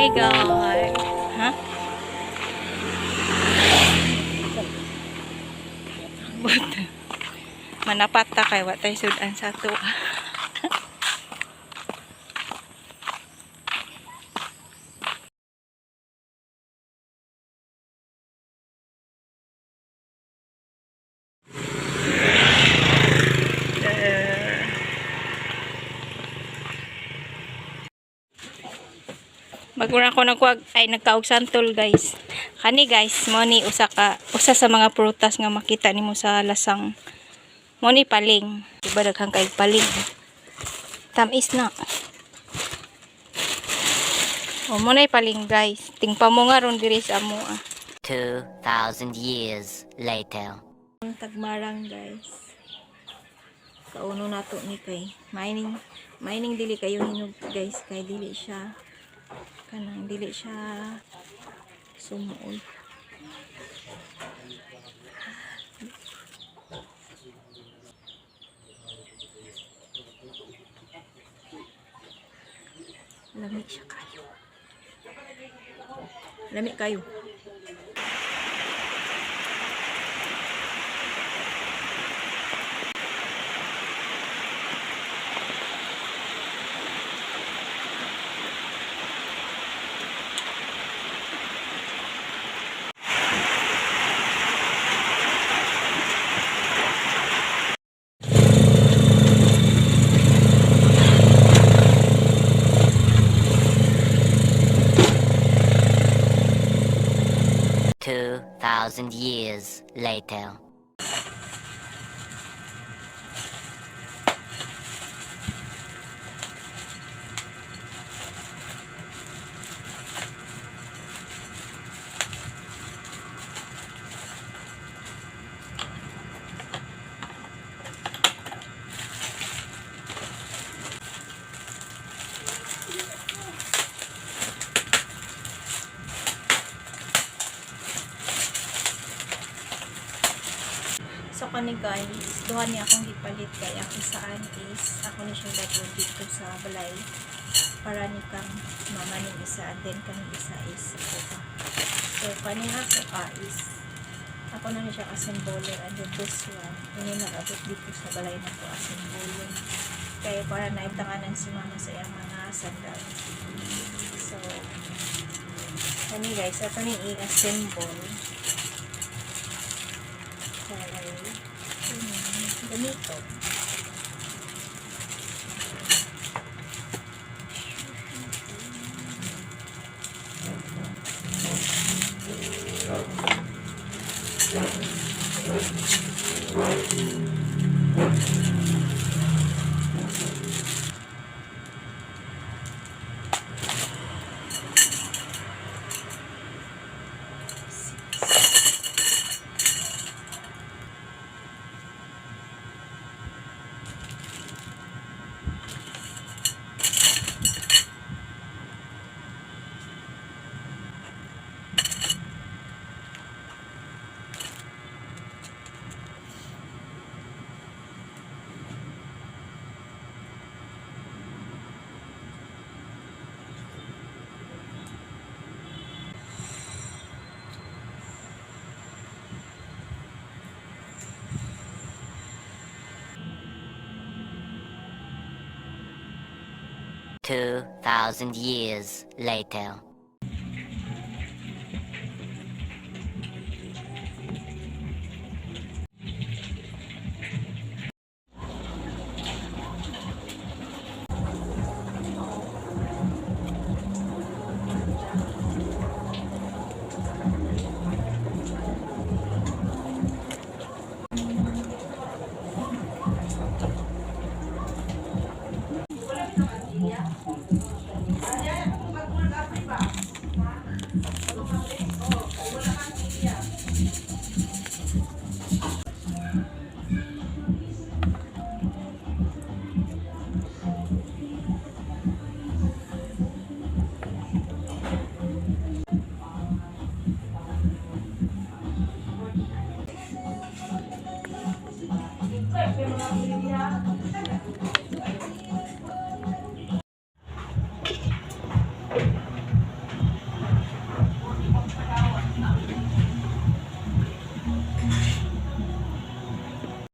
Hi guys. Ha? Manapat ta kay wa tay sudan sa to. Magmura ko nagkuag ay nagkaog santol guys. Kani guys, mo ni usa sa mga prutas nga makita nimo sa lasang. Mo ni paling. Diba daghang kay paling. Tamis na. O mo na paling guys. Tingpa mo nga ron diri sa amo. 2,000 years later. Tagmarang guys. Kauno nato ni kay mining dili kayo hinog guys kay dili siya sumuol. Lamig siya kayo. Lamig kayo. Thousand years later. So kani guys, duha ni akong gipalit kay ako saan is ako ni siya dadto dito sa balay para ni kang mama ni isa and then kang isa is ako pa. So kani ako is ako na ni siya assemble and then this one ini nag-abot dito sa balay na ko assemble kaya para naibtanganan si mama sa iyang mga sandal. So kani guys, ako ni i-assemble ganito. Two 2,000 years later.